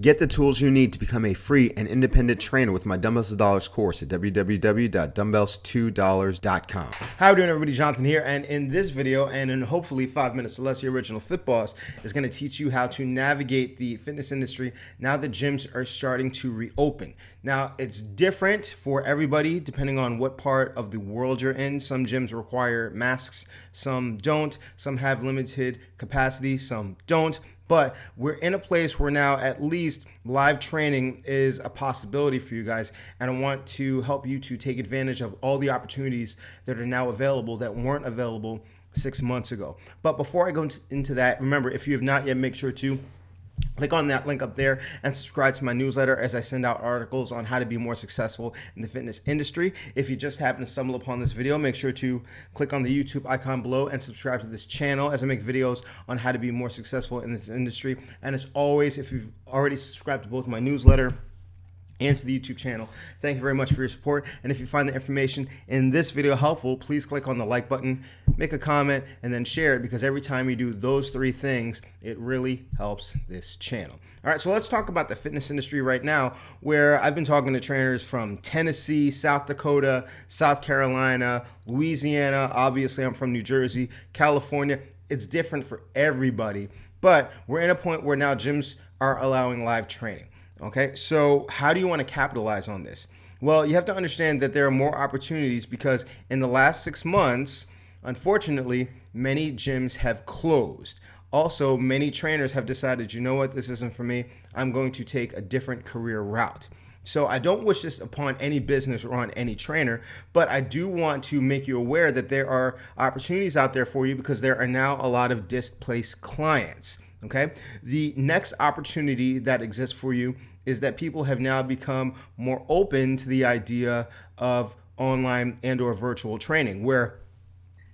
Get the tools you need to become a free and independent trainer with my Dumbbells to Dollars course at www.dumbbells2dollars.com. How are we doing, everybody? Jonathan here, and in this video, and in hopefully 5 minutes or less, the original Fit Boss is going to teach you how to navigate the fitness industry now that gyms are starting to reopen. Now, it's different for everybody depending on what part of the world you're in. Some gyms require masks, some don't, some have limited capacity, some don't. But we're in a place where now at least live training is a possibility for you guys. And I want to help you to take advantage of all the opportunities that are now available that weren't available 6 months ago. But before I go into that, remember, if you have not yet, make sure to click on that link up there and subscribe to my newsletter as I send out articles on how to be more successful in the fitness industry. If you just happen to stumble upon this video, make sure to click on the YouTube icon below and subscribe to this channel as I make videos on how to be more successful in this industry. And as always, if you've already subscribed to both my newsletter and to the YouTube channel, thank you very much for your support. And if you find the information in this video helpful, please click on the like button, make a comment, and then share it, because every time you do those three things, it really helps this channel. All right, so let's talk about the fitness industry right now, where I've been talking to trainers from Tennessee, South Dakota, South Carolina, Louisiana. Obviously, I'm from New Jersey, California. It's different for everybody, but we're in a point where now gyms are allowing live training. Okay, so how do you want to capitalize on this? Well, you have to understand that there are more opportunities because in the last 6 months, unfortunately, many gyms have closed. Also, many trainers have decided, you know what, this isn't for me. I'm going to take a different career route. So I don't wish this upon any business or on any trainer, but I do want to make you aware that there are opportunities out there for you because there are now a lot of displaced clients. Okay, the next opportunity that exists for you is that people have now become more open to the idea of online and or virtual training, where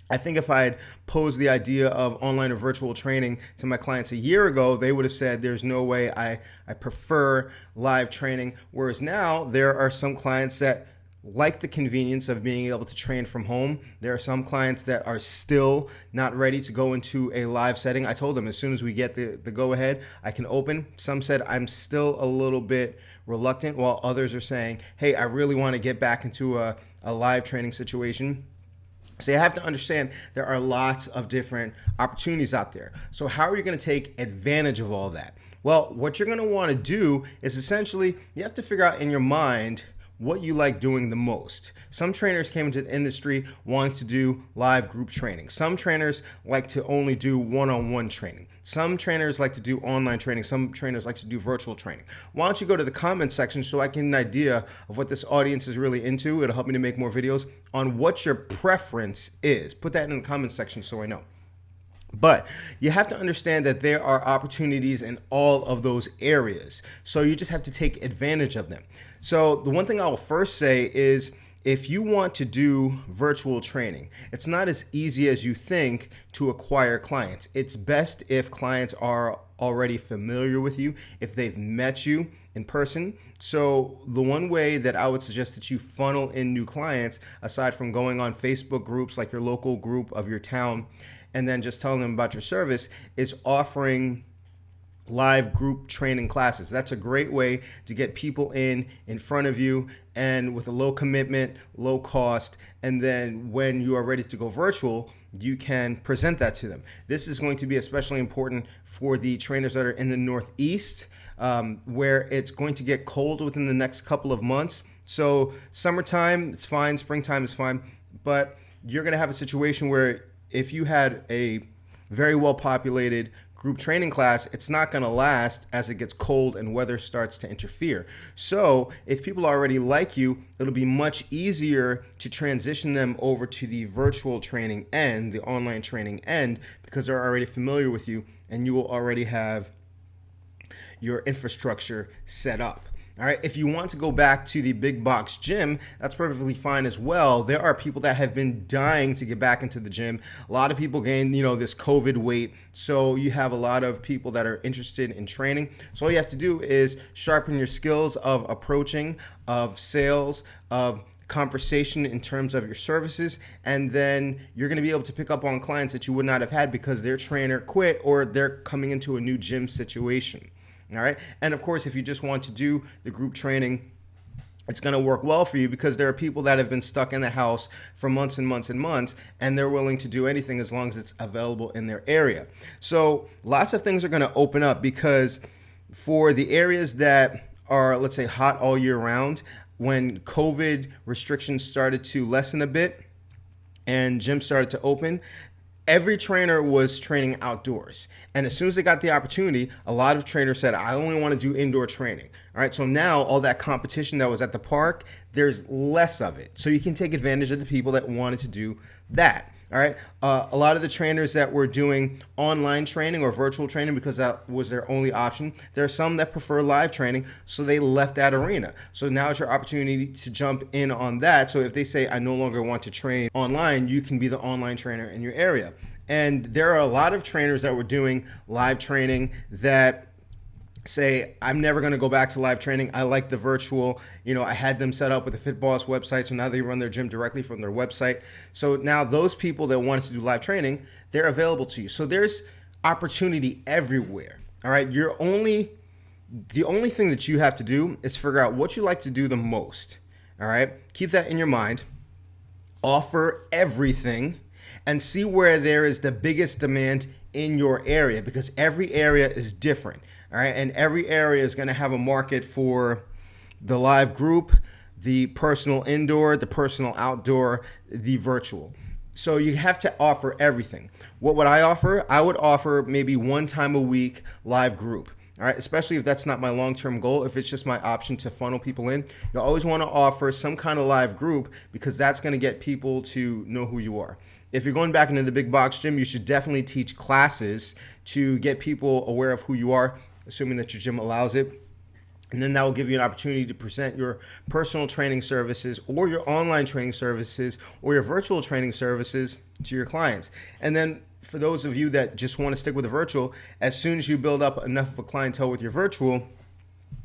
I think if I had posed the idea of online or virtual training to my clients a year ago, they would have said, there's no way, I prefer live training. Whereas now there are some clients that like the convenience of being able to train from home. There are some clients that are still not ready to go into a live setting. I told them as soon as we get the go ahead, I can open. Some said I'm still a little bit reluctant, while others are saying, hey, I really want to get back into a live training situation. So you have to understand there are lots of different opportunities out there. So how are you going to take advantage of all that? Well, what you're going to want to do is essentially you have to figure out in your mind what you like doing the most. Some trainers came into the industry wanting to do live group training. Some trainers like to only do one-on-one training. Some trainers like to do online training. Some trainers like to do virtual training. Why don't you go to the comment section so I can get an idea of what this audience is really into. It'll help me to make more videos on what your preference is. Put that in the comment section so I know. But you have to understand that there are opportunities in all of those areas. So you just have to take advantage of them. So the one thing I will first say is, if you want to do virtual training, it's not as easy as you think to acquire clients. It's best if clients are already familiar with you, if they've met you in person. So the one way that I would suggest that you funnel in new clients, aside from going on Facebook groups like your local group of your town and then just telling them about your service, is offering live group training classes. That's a great way to get people in front of you, and with a low commitment, low cost. And then when you are ready to go virtual, you can present that to them. This is going to be especially important for the trainers that are in the Northeast, where it's going to get cold within the next couple of months. So summertime, it's fine. Springtime is fine. But you're going to have a situation where if you had a very well populated group training class, it's not going to last as it gets cold and weather starts to interfere. So if people already like you, it'll be much easier to transition them over to the virtual training end, the online training end, because they're already familiar with you and you will already have your infrastructure set up. All right, if you want to go back to the big box gym, that's perfectly fine as well. There are people that have been dying to get back into the gym. A lot of people gain, this COVID weight. So you have a lot of people that are interested in training. So all you have to do is sharpen your skills of approaching, of sales, of conversation in terms of your services, and then you're going to be able to pick up on clients that you would not have had because their trainer quit or they're coming into a new gym situation. All right. And of course, if you just want to do the group training, it's going to work well for you because there are people that have been stuck in the house for months and months and months, and they're willing to do anything as long as it's available in their area. So lots of things are going to open up because for the areas that are, let's say, hot all year round, when COVID restrictions started to lessen a bit and gyms started to open, every trainer was training outdoors. And as soon as they got the opportunity, a lot of trainers said, I only want to do indoor training. All right. So now all that competition that was at the park, there's less of it. So you can take advantage of the people that wanted to do that. All right. A lot of the trainers that were doing online training or virtual training because that was their only option. There are some that prefer live training, so they left that arena. So now is your opportunity to jump in on that. So if they say, I no longer want to train online, you can be the online trainer in your area. And there are a lot of trainers that were doing live training that say, I'm never going to go back to live training. I like the virtual. I had them set up with the FitBoss website, so now they run their gym directly from their website. So now those people that wanted to do live training, they're available to you. So there's opportunity everywhere. All right. The only thing that you have to do is figure out what you like to do the most. All right. Keep that in your mind. Offer everything and see where there is the biggest demand in your area, because every area is different. All right. And every area is going to have a market for the live group, the personal indoor, the personal outdoor, the virtual. So you have to offer everything. What would I offer? I would offer maybe one time a week live group. All right, especially if that's not my long-term goal. If it's just my option to funnel people in, you always want to offer some kind of live group because that's going to get people to know who you are. If you're going back into the big box gym, you should definitely teach classes to get people aware of who you are, assuming that your gym allows it. And then that will give you an opportunity to present your personal training services or your online training services or your virtual training services to your clients. And then for those of you that just want to stick with the virtual, as soon as you build up enough of a clientele with your virtual,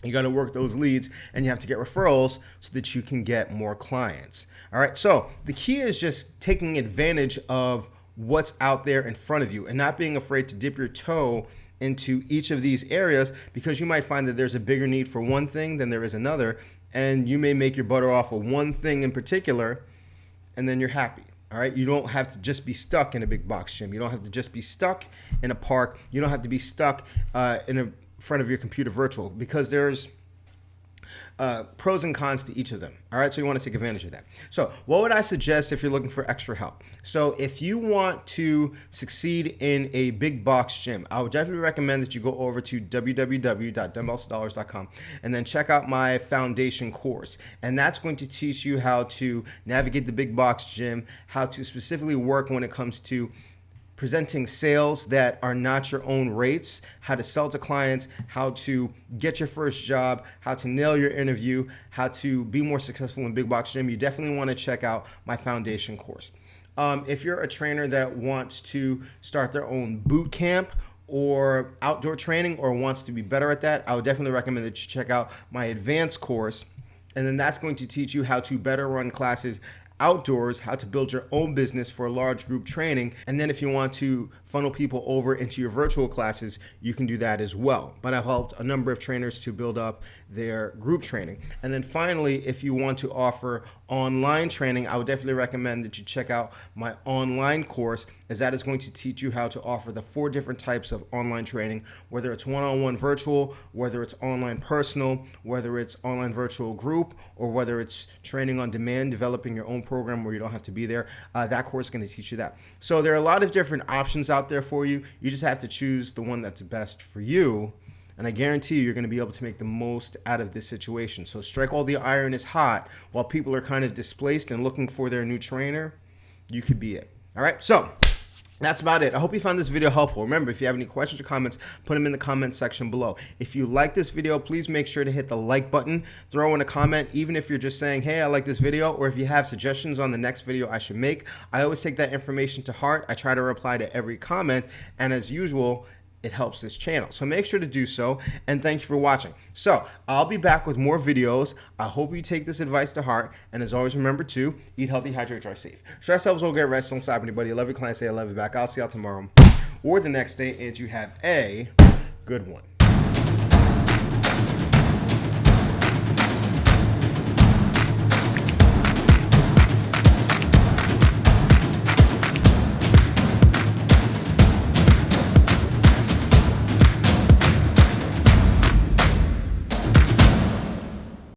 you got to work those leads and you have to get referrals so that you can get more clients. All right. So the key is just taking advantage of what's out there in front of you and not being afraid to dip your toe into each of these areas, because you might find that there's a bigger need for one thing than there is another. And you may make your butter off of one thing in particular, and then you're happy. All right. You don't have to just be stuck in a big box gym. You don't have to just be stuck in a park. You don't have to be stuck in front of your computer virtual, because there's pros and cons to each of them. All right. So you want to take advantage of that. So what would I suggest if you're looking for extra help? So if you want to succeed in a big box gym, I would definitely recommend that you go over to www.dumbbellsdollars.com and then check out my foundation course. And that's going to teach you how to navigate the big box gym, how to specifically work when it comes to presenting sales that are not your own rates, how to sell to clients, how to get your first job, how to nail your interview, how to be more successful in big box gym. You definitely want to check out my foundation course. If you're a trainer that wants to start their own boot camp or outdoor training or wants to be better at that, I would definitely recommend that you check out my advanced course. And then that's going to teach you how to better run classes outdoors, how to build your own business for large group training. And then if you want to funnel people over into your virtual classes, you can do that as well. But I've helped a number of trainers to build up their group training. And then finally, if you want to offer online training, I would definitely recommend that you check out my online course, as that is going to teach you how to offer the 4 different types of online training, whether it's one-on-one virtual, whether it's online personal, whether it's online virtual group, or whether it's training on demand, developing your own program where you don't have to be there. That course is going to teach you that. So there are a lot of different options out there for you. You just have to choose the one that's best for you. And I guarantee you're going to be able to make the most out of this situation. So strike while the iron is hot. While people are kind of displaced and looking for their new trainer, you could be it. All right. So that's about it. I hope you found this video helpful. Remember, if you have any questions or comments, put them in the comment section below. If you like this video, please make sure to hit the like button. Throw in a comment, even if you're just saying, hey, I like this video, or if you have suggestions on the next video I should make. I always take that information to heart. I try to reply to every comment. And as usual, it helps this channel. So make sure to do so, and thank you for watching. So I'll be back with more videos. I hope you take this advice to heart, and as always, remember to eat healthy, hydrate, drive safe. Stress levels will get rest, don't stop anybody. I love your clients, say I love you back. I'll see y'all tomorrow or the next day, and you have a good one.